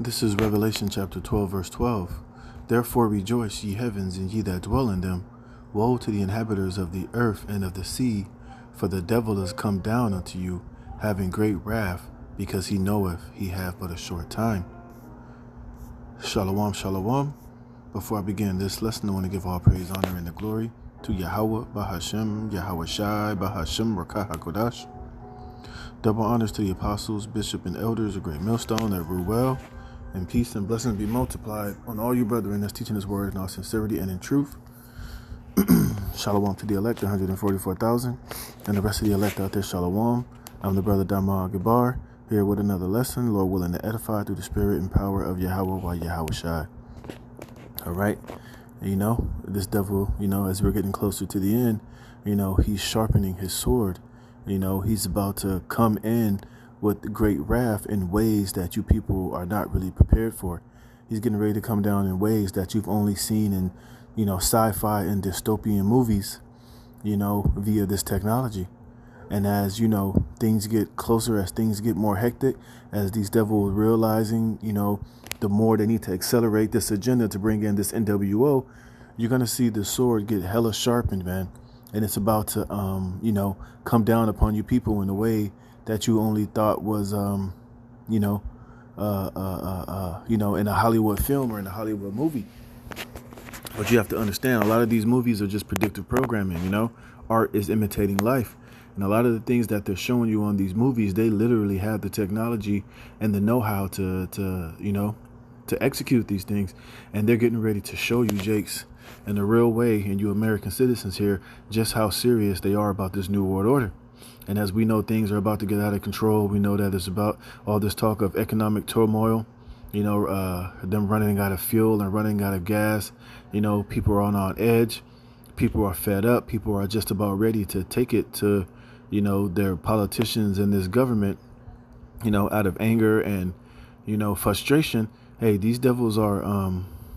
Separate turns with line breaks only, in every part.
This is Revelation chapter 12, verse 12. Therefore rejoice, ye heavens, and ye that dwell in them. Woe to the inhabitants of the earth and of the sea, for the devil is come down unto you, having great wrath, because he knoweth he hath but a short time. Shalom, shalom. Before I begin this lesson, I want to give all praise, honor, and the glory to Yahweh, Bahashem, Yahweh Shai, Bahashem, Rakah HaKodash. Double honors to the apostles, bishop, and elders, a great millstone that rule well. And peace and blessings be multiplied on all you brethren that's teaching this word in all sincerity and in truth. Shalom to the elect, 144,000. And the rest of the elect out there, shalom. I'm the brother Dama Gabar, here with another lesson, Lord willing to edify through the spirit and power of Yahweh by Yahweh Shai. All right. This devil, as we're getting closer to the end, he's sharpening his sword. He's about to come in with great wrath in ways that you people are not really prepared for. He's getting ready to come down in ways that you've only seen in, sci-fi and dystopian movies, via this technology. And as, things get closer, as things get more hectic, as these devils realizing, the more they need to accelerate this agenda to bring in this NWO, you're going to see the sword get hella sharpened, man. And it's about to, come down upon you people in a way that you only thought was, in a Hollywood film or in a Hollywood movie. But you have to understand, a lot of these movies are just predictive programming, Art is imitating life. And a lot of the things that they're showing you on these movies, they literally have the technology and the know-how to execute these things. And they're getting ready to show you, Jakes, in a real way, and you American citizens here, just how serious they are about this new world order. And as we know, things are about to get out of control. We know that it's about all this talk of economic turmoil, them running out of fuel and running out of gas. People are on edge. People are fed up. People are just about ready to take it to, their politicians and this government, out of anger and, frustration. Hey, these devils are,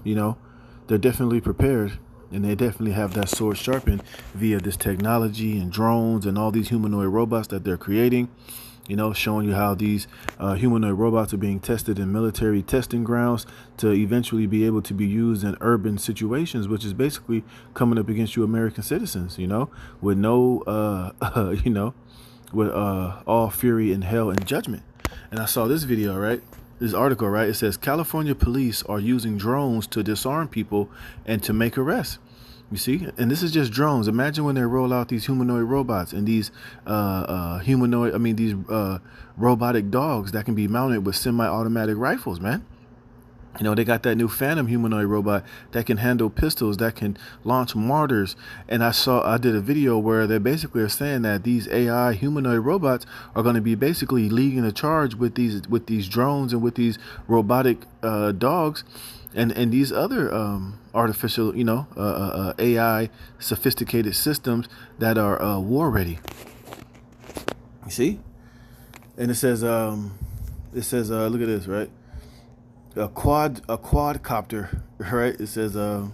they're definitely prepared. And they definitely have that sword sharpened via this technology and drones and all these humanoid robots that they're creating, showing you how these humanoid robots are being tested in military testing grounds to eventually be able to be used in urban situations, which is basically coming up against you American citizens, with no, with all fury and hell and judgment. And I saw this video, right? This article, right? It says California police are using drones to disarm people and to make arrests. You see, and this is just drones. Imagine when they roll out these humanoid robots and these robotic dogs that can be mounted with semi-automatic rifles, man. They got that new Phantom humanoid robot that can handle pistols, that can launch mortars. And I did a video where they basically are saying that these AI humanoid robots are going to be basically leading the charge with these drones and with these robotic dogs and these other artificial, AI sophisticated systems that are war ready. You see? And it says, look at this, right? A quadcopter, right? It says, in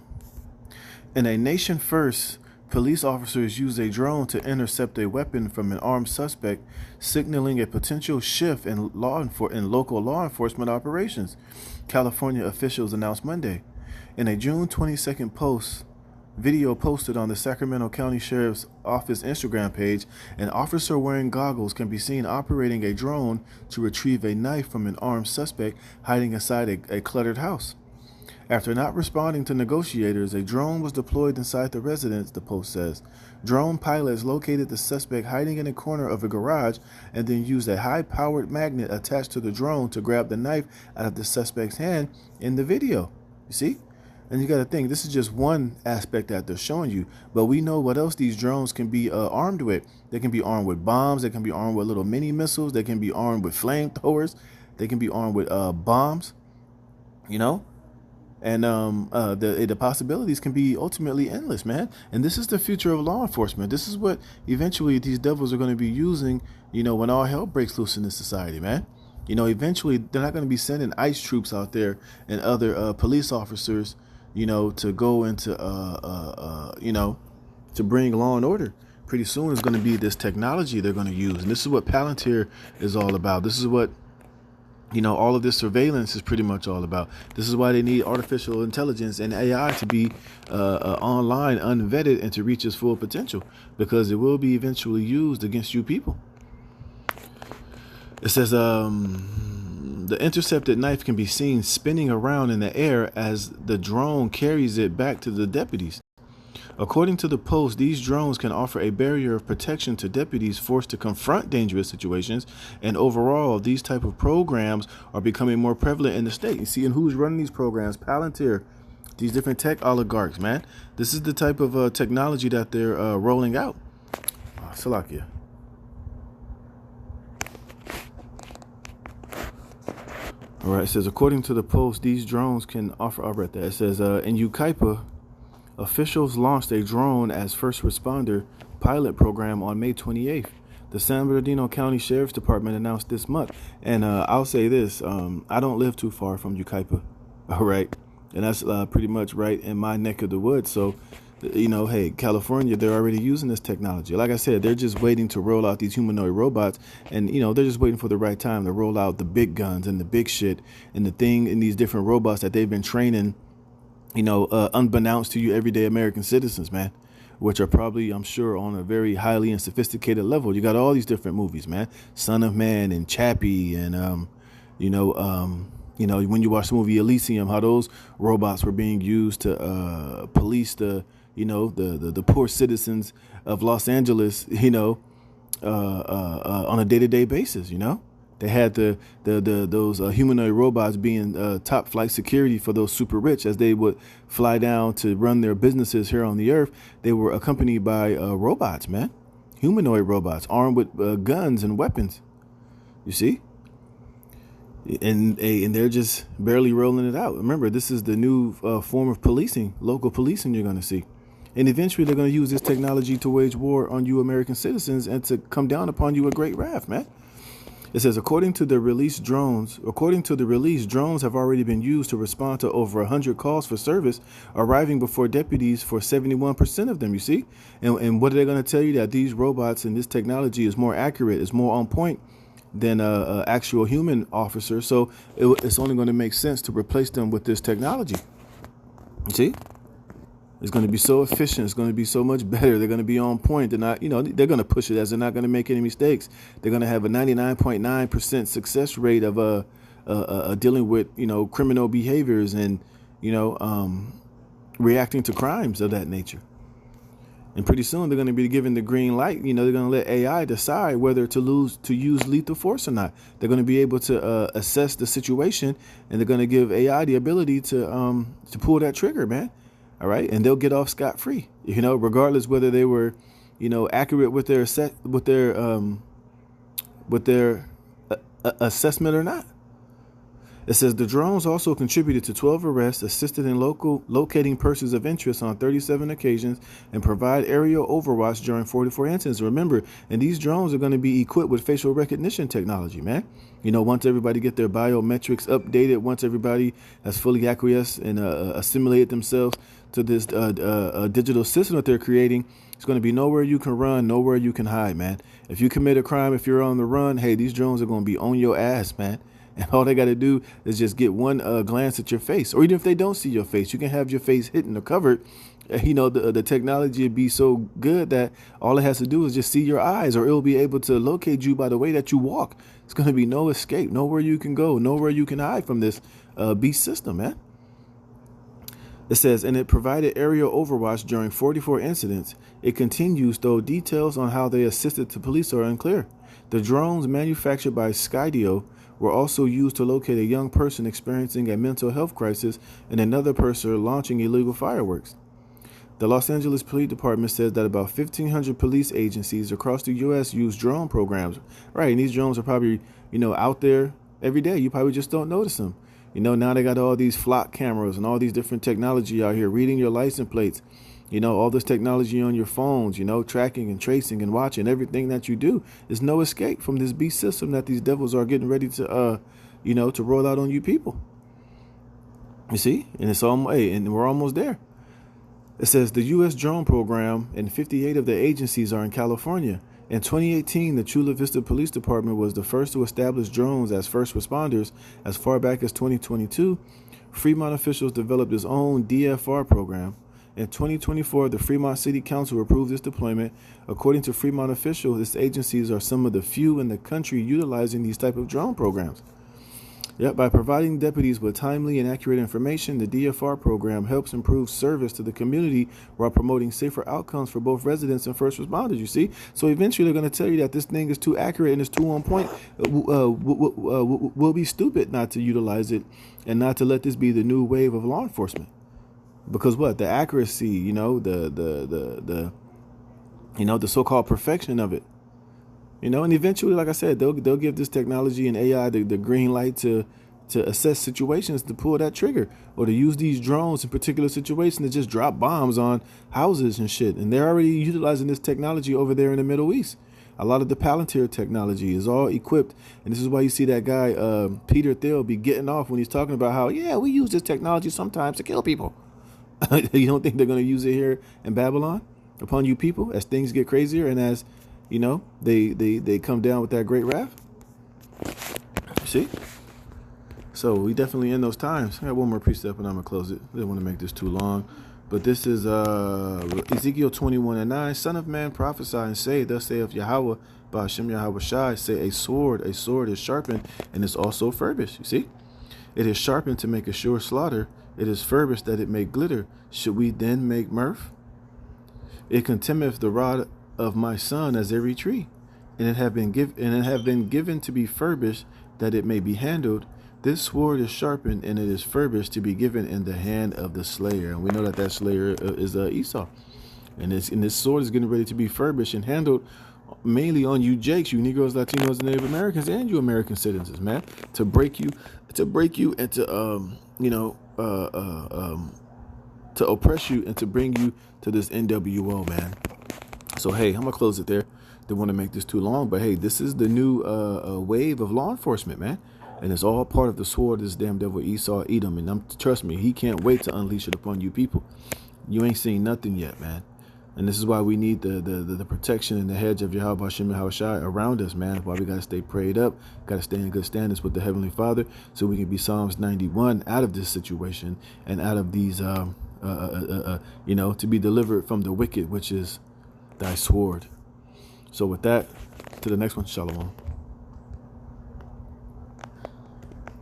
a nation first, police officers use a drone to intercept a weapon from an armed suspect, signaling a potential shift in local law enforcement operations, California officials announced Monday. In a June 22nd video posted on the Sacramento County Sheriff's Office Instagram page, an officer wearing goggles can be seen operating a drone to retrieve a knife from an armed suspect hiding inside a cluttered house. After not responding to negotiators, a drone was deployed inside the residence, the post says. Drone pilots located the suspect hiding in a corner of a garage and then used a high-powered magnet attached to the drone to grab the knife out of the suspect's hand in the video. You see? And you got to think, this is just one aspect that they're showing you. But we know what else these drones can be armed with. They can be armed with bombs. They can be armed with little mini missiles. They can be armed with flamethrowers. They can be armed with bombs, And the possibilities can be ultimately endless, man. And this is the future of law enforcement. This is what eventually these devils are going to be using, when all hell breaks loose in this society, man. Eventually they're not going to be sending ICE troops out there and other police officers, to go into, to bring law and order. Pretty soon it's going to be this technology they're going to use. And this is what Palantir is all about. This is what All of this surveillance is pretty much all about. This is why they need artificial intelligence and AI to be online, unvetted, and to reach its full potential, because it will be eventually used against you people. It says the intercepted knife can be seen spinning around in the air as the drone carries it back to the deputies. According to the Post, these drones can offer a barrier of protection to deputies forced to confront dangerous situations, and overall, these type of programs are becoming more prevalent in the state. You see, and who's running these programs? Palantir, these different tech oligarchs, man. This is the type of technology that they're rolling out. Salakia. All right, it says, according to the Post, these drones can offer, I read that. It says, in Ukaipa, officials launched a drone as first responder pilot program on May 28th. The San Bernardino County Sheriff's Department announced this month. And I'll say this, I don't live too far from Ukaipa, all right? And that's pretty much right in my neck of the woods. So, hey, California, they're already using this technology. Like I said, they're just waiting to roll out these humanoid robots. And, they're just waiting for the right time to roll out the big guns and the big shit and the thing in these different robots that they've been training, unbeknownst to you everyday American citizens, man, which are probably, I'm sure, on a very highly and sophisticated level. You got all these different movies, man, Son of Man and Chappie and, when you watch the movie Elysium, how those robots were being used to police the poor citizens of Los Angeles, on a day-to-day basis, They had those humanoid robots being top flight security for those super rich as they would fly down to run their businesses here on the earth. They were accompanied by robots, man, humanoid robots armed with guns and weapons. You see, and they're just barely rolling it out. Remember, this is the new form of policing, local policing you're going to see. And eventually they're going to use this technology to wage war on you American citizens and to come down upon you with great wrath, man. It says, according to the release, drones have already been used to respond to over 100 calls for service, arriving before deputies for 71% of them, you see? And what are they going to tell you? That these robots and this technology is more accurate, is more on point than a actual human officer. So it's only going to make sense to replace them with this technology. You see? It's going to be so efficient. It's going to be so much better. They're going to be on point. They're not, they're going to push it as they're not going to make any mistakes. They're going to have a 99.9% success rate of dealing with, criminal behaviors and, reacting to crimes of that nature. And pretty soon they're going to be given the green light. They're going to let AI decide whether to use lethal force or not. They're going to be able to assess the situation, and they're going to give AI the ability to pull that trigger, man. All right, and they'll get off scot-free, regardless whether they were, accurate with their assessment or not. It says the drones also contributed to 12 arrests, assisted in locating persons of interest on 37 occasions, and provide aerial overwatch during 44 incidents. Remember, and these drones are going to be equipped with facial recognition technology, man. Once everybody get their biometrics updated, once everybody has fully acquiesced and assimilated themselves to this digital system that they're creating, it's going to be nowhere you can run, nowhere you can hide, man. If you commit a crime, if you're on the run, hey, these drones are going to be on your ass, man. And all they got to do is just get one glance at your face. Or even if they don't see your face, you can have your face hidden or covered. The technology would be so good that all it has to do is just see your eyes, or it'll be able to locate you by the way that you walk. It's going to be no escape, nowhere you can go, nowhere you can hide from this beast system, man. It says, and it provided aerial overwatch during 44 incidents. It continues, though details on how they assisted the police are unclear. The drones manufactured by Skydio were also used to locate a young person experiencing a mental health crisis and another person launching illegal fireworks. The Los Angeles Police Department says that about 1,500 police agencies across the U.S. use drone programs. Right, and these drones are probably, out there every day. You probably just don't notice them. Now they got all these flock cameras and all these different technology out here, reading your license plates. All this technology on your phones, tracking and tracing and watching everything that you do. There's no escape from this beast system that these devils are getting ready to, to roll out on you people. You see? And and we're almost there. It says the U.S. drone program and 58 of the agencies are in California. In 2018, the Chula Vista Police Department was the first to establish drones as first responders. As far back as 2022, Fremont officials developed its own DFR program. In 2024, the Fremont City Council approved this deployment. According to Fremont officials, its agencies are some of the few in the country utilizing these type of drone programs. Yep, by providing deputies with timely and accurate information, the DFR program helps improve service to the community while promoting safer outcomes for both residents and first responders, you see? So eventually they're going to tell you that this thing is too accurate and it's too on point. We'll be stupid not to utilize it and not to let this be the new wave of law enforcement. Because what? The accuracy, the so-called perfection of it. And eventually, like I said, they'll give this technology and AI the green light to assess situations, to pull that trigger, or to use these drones in particular situations to just drop bombs on houses and shit. And they're already utilizing this technology over there in the Middle East. A lot of the Palantir technology is all equipped, and this is why you see that guy Peter Thiel be getting off when he's talking about how, yeah, we use this technology sometimes to kill people. You don't think they're going to use it here in Babylon upon you people as things get crazier and as they come down with that great wrath? See? So we definitely in those times. I got one more precept and I'm going to close it. I didn't want to make this too long. But this is Ezekiel 21:9. Son of man, prophesy and say, thus saith Yahweh, Ba'ashem Yahweh Shai, say, a sword is sharpened and is also furbished. You see? It is sharpened to make a sure slaughter. It is furbished that it may glitter. Should we then make mirth? It contemneth the rod of my son as every tree, and it have been given to be furbished that it may be handled. This sword is sharpened, and it is furbished to be given in the hand of the slayer. And we know that slayer is Esau, and this sword is getting ready to be furbished and handled mainly on you Jakes, you Negroes, Latinos, and Native Americans, and you American citizens, man, to break you and to oppress you and to bring you to this NWO, man. So, hey, I'm going to close it there. Didn't want to make this too long, but hey, this is the new wave of law enforcement, man. And it's all part of the sword of this damn devil Esau, Edom. And trust me, he can't wait to unleash it upon you people. You ain't seen nothing yet, man. And this is why we need the protection and the hedge of Yahweh Hashem Yahweh Shai around us, man. That's why we got to stay prayed up, got to stay in good standards with the Heavenly Father so we can be Psalms 91 out of this situation and out of these, to be delivered from the wicked, which is thy sword. So with that, to the next one, Shalom.